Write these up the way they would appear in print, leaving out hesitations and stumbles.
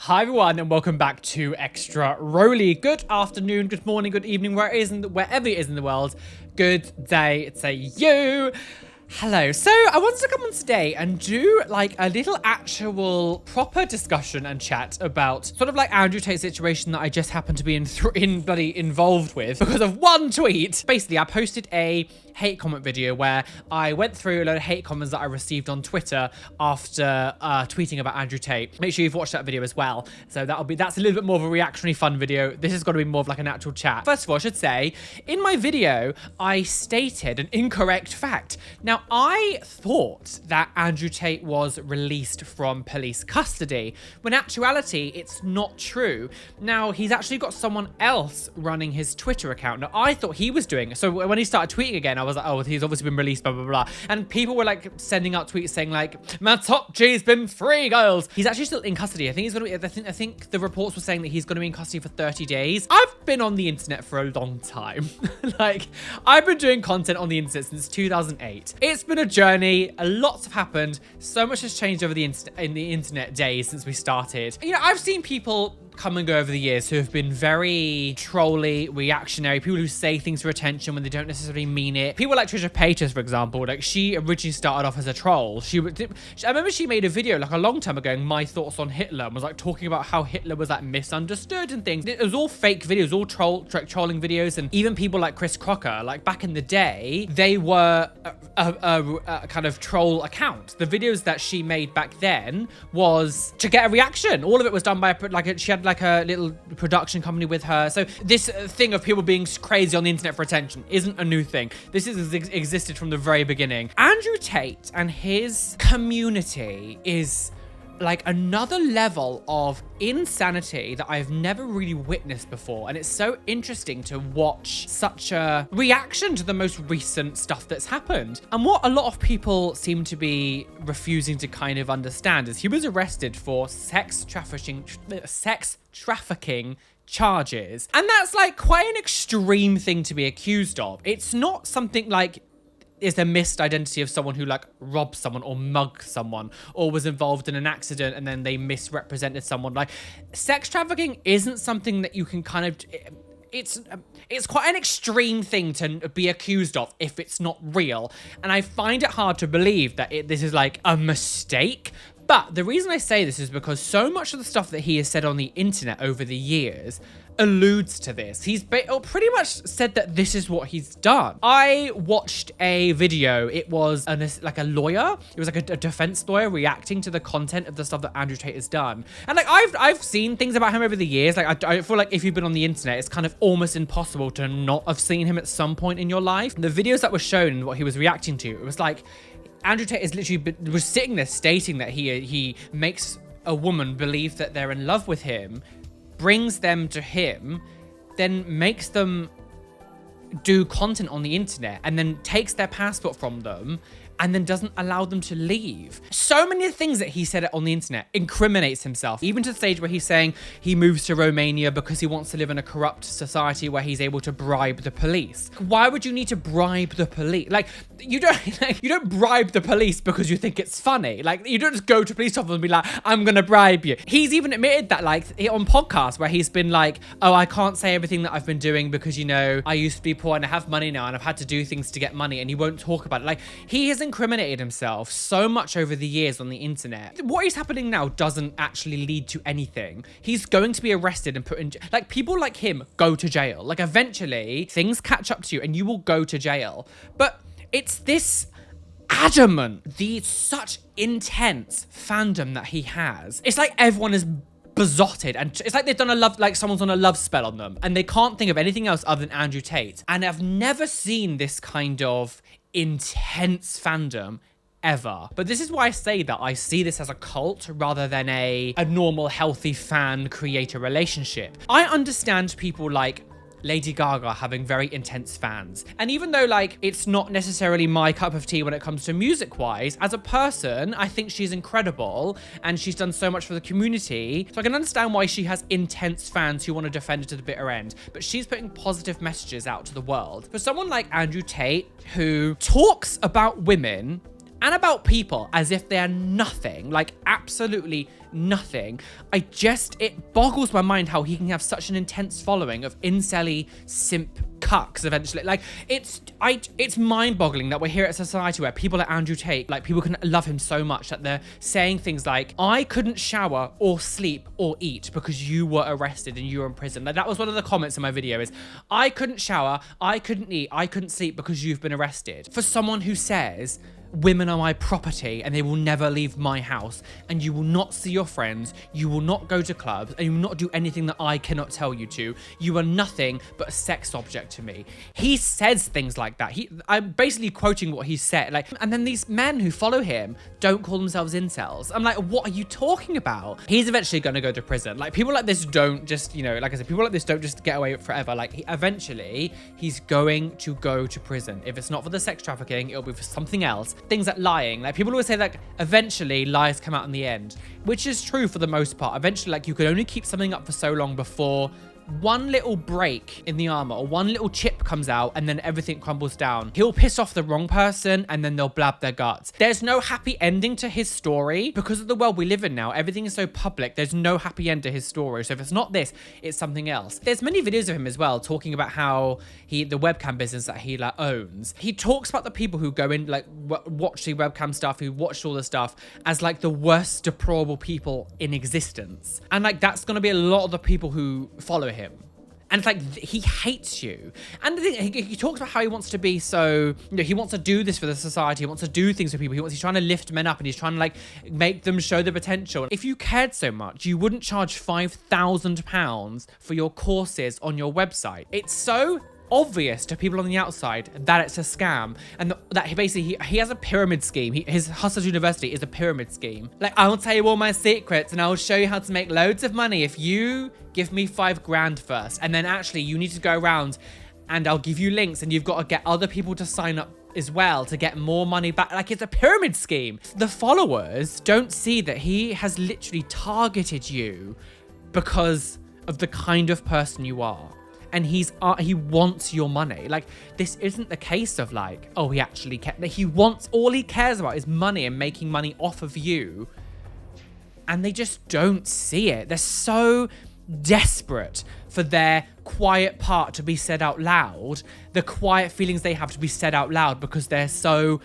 Hi everyone and welcome back to Extra Roly. Good afternoon, good morning, good evening, wherever it is in the world. Good day to you. Hello. So I wanted to come on today and do like a little actual proper discussion and chat about sort of like Andrew Tate's situation that I just happened to be bloody involved with because of one tweet. Basically, I posted a hate comment video where I went through a load of hate comments that I received on Twitter after tweeting about Andrew Tate. Make sure you've watched that video as well. So that's a little bit more of a reactionary fun video. This is going to be more of like an actual chat. First of all, I should say, in my video, I stated an incorrect fact. Now, I thought that Andrew Tate was released from police custody, when in actuality, it's not true. Now, he's actually got someone else running his Twitter account. Now, I thought he was doing it. So when he started tweeting again, I was like, oh, he's obviously been released, blah, blah, blah. And people were like sending out tweets saying like, my top G's been free, girls. He's actually still in custody. I think he's going to be, I think the reports were saying that he's going to be in custody for 30 days. I've been on the internet for a long time. Like, I've been doing content on the internet since 2008. It's been a journey. A lot have happened. So much has changed over the internet days since we started. You know, I've seen people come and go over the years who have been very trolly, reactionary, people who say things for attention when they don't necessarily mean it. People like Trisha Paytas, for example, like she originally started off as a troll. I remember she made a video like a long time ago, my thoughts on Hitler, and was like talking about how Hitler was like misunderstood and things. It was all fake videos, all trolling videos, and even people like Chris Crocker, like back in the day, they were a kind of troll account. The videos that she made back then was to get a reaction. All of it was done by she had like a little production company with her. So this thing of people being crazy on the internet for attention isn't a new thing. This has existed from the very beginning. Andrew Tate and his community is like another level of insanity that I've never really witnessed before. And it's so interesting to watch such a reaction to the most recent stuff that's happened. And what a lot of people seem to be refusing to kind of understand is he was arrested for sex trafficking charges. And that's like quite an extreme thing to be accused of. It's not something like is a missed identity of someone who like robbed someone or mugged someone or was involved in an accident and then they misrepresented someone. Like, sex trafficking isn't something that you can kind of, it's quite an extreme thing to be accused of if it's not real. And I find it hard to believe that this is like a mistake. But the reason I say this is because so much of the stuff that he has said on the internet over the years alludes to this. He's pretty much said that this is what he's done. I watched a video. It was like a lawyer. It was like a defense lawyer reacting to the content of the stuff that Andrew Tate has done. And like I've seen things about him over the years. Like I feel like if you've been on the internet, it's kind of almost impossible to not have seen him at some point in your life. The videos that were shown and what he was reacting to, it was like Andrew Tate is literally was sitting there stating that he makes a woman believe that they're in love with him, brings them to him, then makes them do content on the internet, and then takes their passport from them, and then doesn't allow them to leave. So many things that he said on the internet incriminates himself, even to the stage where he's saying he moves to Romania because he wants to live in a corrupt society where he's able to bribe the police. Why would you need to bribe the police? Like, you don't bribe the police because you think it's funny. Like, you don't just go to police officers and be like, I'm gonna bribe you. He's even admitted that, like, on podcasts where he's been like, oh, I can't say everything that I've been doing because, you know, I used to be poor and I have money now and I've had to do things to get money, and he won't talk about it. Like, he has incriminated himself so much over the years on the internet. What is happening now doesn't actually lead to anything. He's going to be arrested and put in like, people like him go to jail. Like, eventually things catch up to you and you will go to jail. But it's this such intense fandom that he has. It's like everyone is besotted, and it's like they've done someone's on a love spell on them and they can't think of anything else other than Andrew Tate. And I've never seen this kind of intense fandom ever. But this is why I say that I see this as a cult rather than a normal healthy fan creator relationship. I understand people like Lady Gaga having very intense fans. And even though like it's not necessarily my cup of tea when it comes to music wise, as a person, I think she's incredible and she's done so much for the community. So I can understand why she has intense fans who want to defend her to the bitter end. But she's putting positive messages out to the world. For someone like Andrew Tate, who talks about women and about people as if they're nothing, like absolutely nothing. It boggles my mind how he can have such an intense following of incel-y simp cucks eventually. Like, it's mind-boggling that we're here at a society where people like Andrew Tate, like, people can love him so much that they're saying things like, I couldn't shower or sleep or eat because you were arrested and you were in prison. Like, that was one of the comments in my video is, I couldn't shower, I couldn't eat, I couldn't sleep because you've been arrested. For someone who says, women are my property and they will never leave my house, and you will not see your friends, you will not go to clubs, and you will not do anything that I cannot tell you to. You are nothing but a sex object to me. He says things like that. I'm basically quoting what he said. Like, and then these men who follow him don't call themselves incels. I'm like, what are you talking about? He's eventually gonna go to prison. Like, people like this don't just, you know, like I said, people like this don't just get away forever. Like, eventually he's going to go to prison. If it's not for the sex trafficking, it'll be for something else. Things like lying. Like, people always say that eventually lies come out in the end, which is true for the most part. Eventually, like, you can only keep something up for so long before one little break in the armor or one little chip comes out and then everything crumbles down. He'll piss off the wrong person and then they'll blab their guts. There's no happy ending to his story because of the world we live in now. Everything is so public. There's no happy end to his story. So if it's not this, it's something else. There's many videos of him as well talking about how the webcam business that he like owns. He talks about the people who go in, like, watch the webcam stuff, who watched all the stuff as like the worst deplorable people in existence. And like, that's going to be a lot of the people who follow him. And it's like, he hates you. And the thing, he talks about how he wants to be so, you know, he wants to do this for the society. He wants to do things for people. He's trying to lift men up and he's trying to like make them show the potential. If you cared so much, you wouldn't charge £5,000 for your courses on your website. It's so obvious to people on the outside that it's a scam, and that he has a pyramid scheme. His Hustlers University is a pyramid scheme. Like, I'll tell you all my secrets and I'll show you how to make loads of money if you give me $5,000 first, and then actually you need to go around and I'll give you links and you've got to get other people to sign up as well to get more money back. Like, it's a pyramid scheme. The followers don't see that he has literally targeted you because of the kind of person you are. And he wants your money. Like, this isn't the case of like, oh, he actually all he cares about is money and making money off of you. And they just don't see it. They're so desperate for their quiet part to be said out loud, the quiet feelings they have to be said out loud, because they're so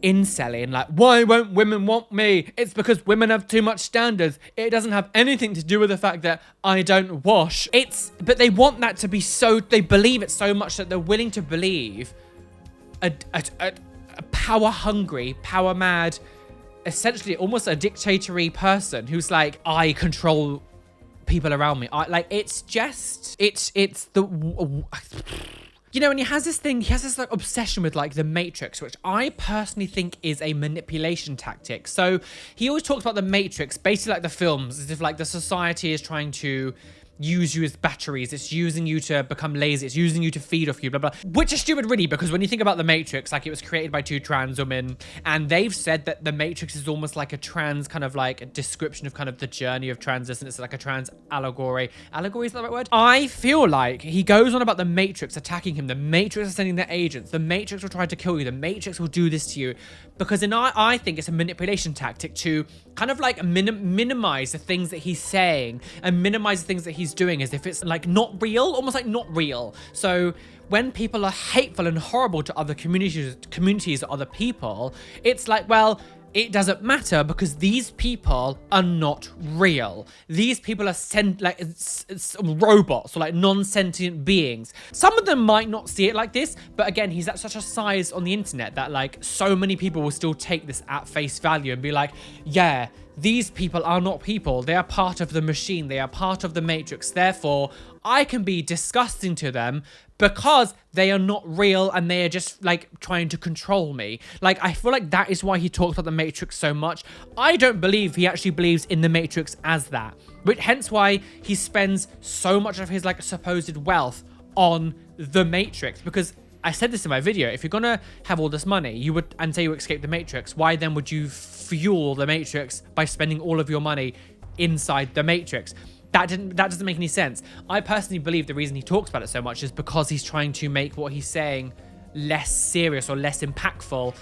incel-y, like, why won't women want me? It's because women have too much standards. It doesn't have anything to do with the fact that I don't wash. But they want that to be so, they believe it so much that they're willing to believe a power-hungry, power-mad, essentially almost a dictatorial person who's like, I control people around me. You know, and he has this like obsession with like the Matrix, which I personally think is a manipulation tactic. So he always talks about the Matrix, basically like the films, as if like the society is trying to use you as batteries. It's using you to become lazy. It's using you to feed off you, blah, blah. Which is stupid, really, because when you think about the Matrix, like, it was created by 2 trans women, and they've said that the Matrix is almost like a trans kind of like a description of kind of the journey of transition. It's like a trans allegory. Allegory, is that the right word? I feel like he goes on about the Matrix attacking him. The Matrix is sending their agents. The Matrix will try to kill you. The Matrix will do this to you. Because I think it's a manipulation tactic to kind of like minimize the things that he's saying and minimize the things that he's doing as if it's like not real, almost like not real. So when people are hateful and horrible to other communities or other people, it's like, well, it doesn't matter because these people are not real. These people are it's robots or like non-sentient beings. Some of them might not see it like this, but again, he's at such a size on the internet that like so many people will still take this at face value and be like, yeah, these people are not people. They are part of the machine. They are part of the Matrix. Therefore, I can be disgusting to them because they are not real and they are just like trying to control me. Like, I feel like that is why he talks about the Matrix so much. I don't believe he actually believes in the Matrix as that, but hence why he spends so much of his like supposed wealth on the Matrix. Because I said this in my video, if you're gonna have all this money, and say you escape the Matrix, why then would you fuel the Matrix by spending all of your money inside the Matrix? That doesn't make any sense. I personally believe the reason he talks about it so much is because he's trying to make what he's saying less serious or less impactful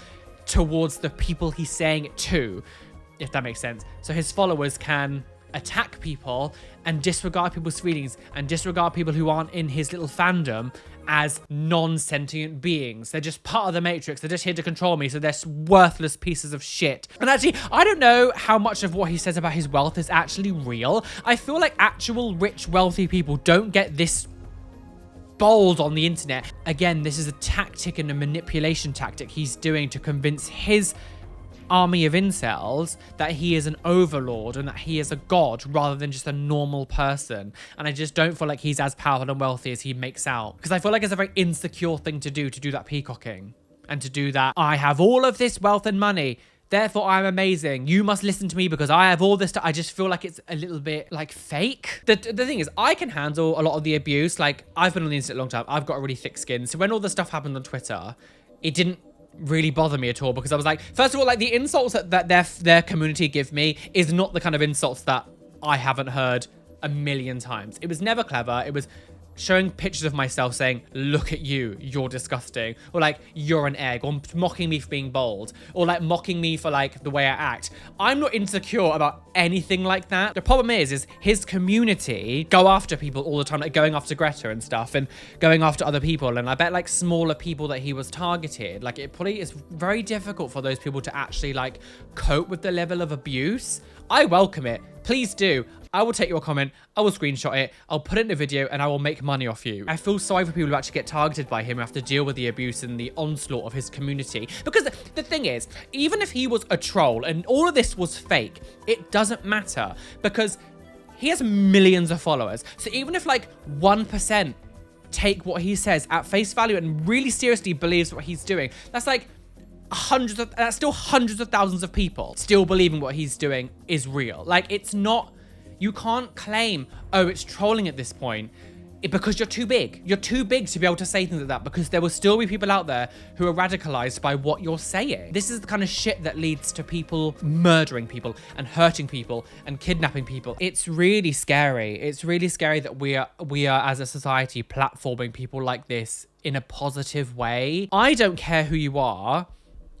towards the people he's saying it to, if that makes sense. So his followers can attack people and disregard people's feelings and disregard people who aren't in his little fandom as non-sentient beings. They're just part of the matrix. They're just here to control me. So they're worthless pieces of shit. And actually, I don't know how much of what he says about his wealth is actually real. I feel like actual rich, wealthy people don't get this bold on the internet. Again, this is a tactic and a manipulation tactic he's doing to convince his army of incels that he is an overlord and that he is a god rather than just a normal person. And I just don't feel like he's as powerful and wealthy as he makes out, because I feel like it's a very insecure thing to do that peacocking and to do that I have all of this wealth and money, therefore I'm amazing, you must listen to me because I have all this stuff. I just feel like it's a little bit like fake. The thing is, I can handle a lot of the abuse. Like, I've been on the internet a long time, I've got a really thick skin, so when all the stuff happened on Twitter, it didn't really bother me at all, because I was like, first of all, like, the insults that their community give me is not the kind of insults that I haven't heard a million times. It was never clever. It was showing pictures of myself saying, look at you, you're disgusting, or like, you're an egg, or mocking me for being bold, or like mocking me for like the way I act. I'm not insecure about anything like that. The problem is his community go after people all the time, like going after Greta and stuff and going after other people. And I bet like smaller people that he was targeted, like, it probably is very difficult for those people to actually like cope with the level of abuse. I welcome it. Please do. I will take your comment, I will screenshot it, I'll put it in a video, and I will make money off you. I feel sorry for people who actually get targeted by him and have to deal with the abuse and the onslaught of his community. Because the thing is, even if he was a troll and all of this was fake, it doesn't matter, because he has millions of followers. So even if like 1% take what he says at face value and really seriously believes what he's doing, that's like that's still hundreds of thousands of people still believing what he's doing is real. Like, it's not, you can't claim, oh, it's trolling at this point, because you're too big. You're too big to be able to say things like that, because there will still be people out there who are radicalized by what you're saying. This is the kind of shit that leads to people murdering people and hurting people and kidnapping people. It's really scary. It's really scary that we are as a society platforming people like this in a positive way. I don't care who you are.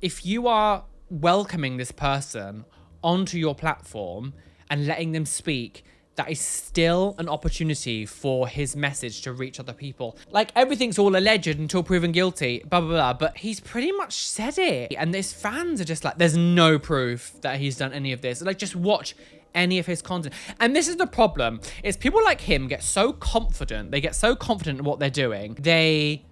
If you are welcoming this person onto your platform and letting them speak, that is still an opportunity for his message to reach other people. Like, everything's all alleged until proven guilty, blah, blah, blah, but he's pretty much said it. And his fans are just like, there's no proof that he's done any of this. Like, just watch any of his content. And this is the problem, is people like him get so confident. They get so confident in what they're doing. They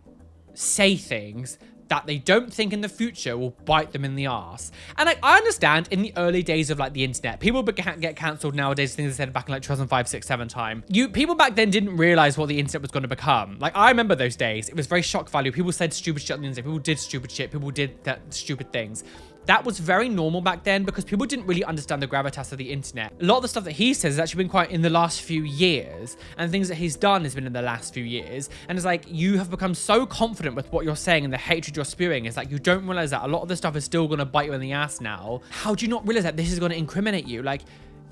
say things that they don't think in the future will bite them in the ass. And like, I understand in the early days of like the internet, people get cancelled nowadays, things they said back in like 2005, 6, 7 time. People back then didn't realize what the internet was going to become. Like, I remember those days. It was very shock value. People said stupid shit on the internet. People did stupid shit. People did stupid things. That was very normal back then because people didn't really understand the gravitas of the internet. A lot of the stuff that he says has actually been quite in the last few years, and things that he's done has been in the last few years. And it's like, you have become so confident with what you're saying and the hatred you're spewing. It's like, you don't realize that a lot of the stuff is still going to bite you in the ass now. How do you not realize that this is going to incriminate you? Like,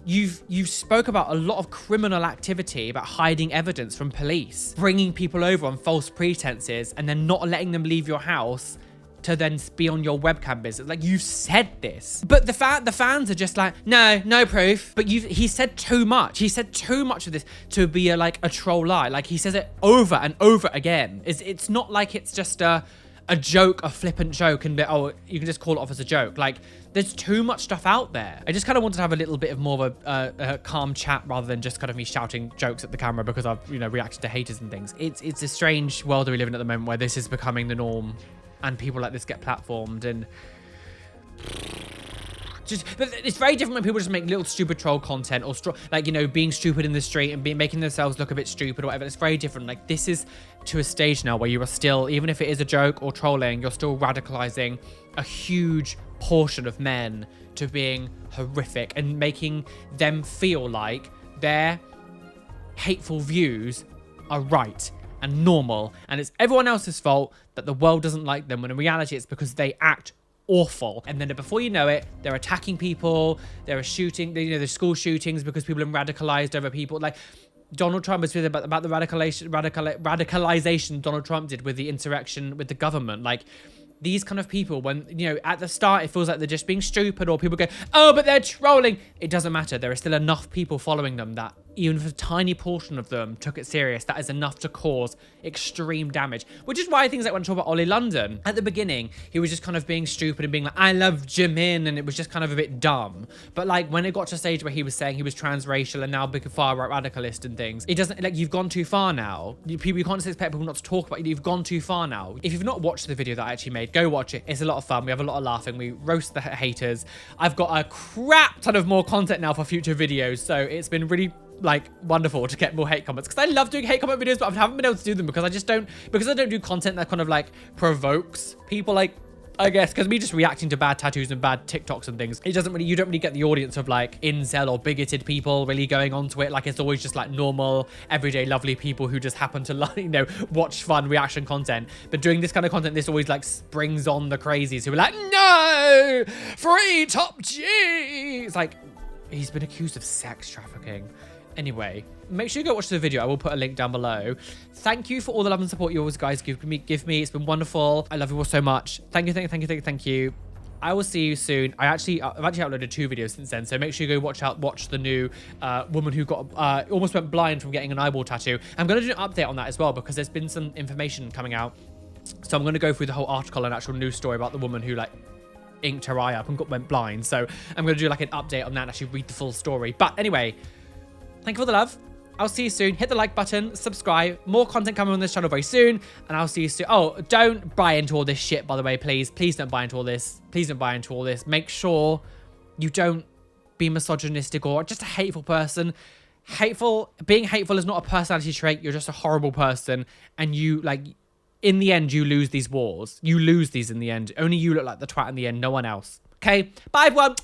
you've spoke about a lot of criminal activity, about hiding evidence from police, bringing people over on false pretenses, and then not letting them leave your house to then be on your webcam business. Like, you've said this, but the fans are just like, no proof. But he said too much. He said too much of this to be a troll lie. Like, he says it over and over again. It's not like it's just a joke, a flippant joke, and oh, you can just call it off as a joke. Like, there's too much stuff out there. I just kind of wanted to have a little bit of more of a calm chat rather than just kind of me shouting jokes at the camera because I've reacted to haters and things. It's a strange world that we live in at the moment where this is becoming the norm. And people like this get platformed, and but it's very different when people just make little stupid troll content or being stupid in the street and making themselves look a bit stupid or whatever. It's very different. Like, this is to a stage now where you are still, even if it is a joke or trolling, you're still radicalizing a huge portion of men to being horrific and making them feel like their hateful views are right and normal, and it's everyone else's fault that the world doesn't like them, when in reality it's because they act awful. And then before you know it, they're attacking people, they're shooting, there's school shootings because people are radicalized over people. Like, Donald Trump was about the radicalization Donald Trump did with the insurrection with the government. Like, these kind of people, when, you know, at the start, it feels like they're just being stupid, or people go, oh, but they're trolling. It doesn't matter. There are still enough people following them that even if a tiny portion of them took it serious, that is enough to cause extreme damage. Which is why things like when I talk about Ollie London, at the beginning, he was just kind of being stupid and being like, I love Jimin, and it was just kind of a bit dumb. But like when it got to a stage where he was saying he was transracial and now big far right radicalist and things, it doesn't, like, you've gone too far now. You can't just expect people not to talk about it. You've gone too far now. If you've not watched the video that I actually made, go watch it. It's a lot of fun. We have a lot of laughing. We roast the haters. I've got a crap ton of more content now for future videos, so it's been really like wonderful to get more hate comments, because I love doing hate comment videos, but I haven't been able to do them because I don't do content that kind of like provokes people, like, I guess, because me just reacting to bad tattoos and bad TikToks and things, you don't really get the audience of like incel or bigoted people really going onto it. Like, it's always just like normal, everyday, lovely people who just happen to, like, you know, watch fun reaction content. But doing this kind of content, this always like brings on the crazies who are like, no, free Top G. It's like, he's been accused of sex trafficking. Anyway, make sure you go watch the video. I will put a link down below. Thank you for all the love and support you always guys give me. It's been wonderful. I love you all so much. Thank you. I will see you soon. I've actually uploaded 2 videos since then, so make sure you go watch the new woman who got almost went blind from getting an eyeball tattoo. I'm going to do an update on that as well, because there's been some information coming out. So I'm going to go through the whole article and actual news story about the woman who like inked her eye up and went blind. So I'm going to do like an update on that and actually read the full story. But anyway, thank you for the love. I'll see you soon. Hit the like button, subscribe. More content coming on this channel very soon. And I'll see you soon. Oh, don't buy into all this shit, by the way, please. Please don't buy into all this. Please don't buy into all this. Make sure you don't be misogynistic or just a hateful person. Being hateful is not a personality trait. You're just a horrible person. And you, like, in the end, you lose these wars. You lose these in the end. Only you look like the twat in the end. No one else. Okay? Bye, everyone.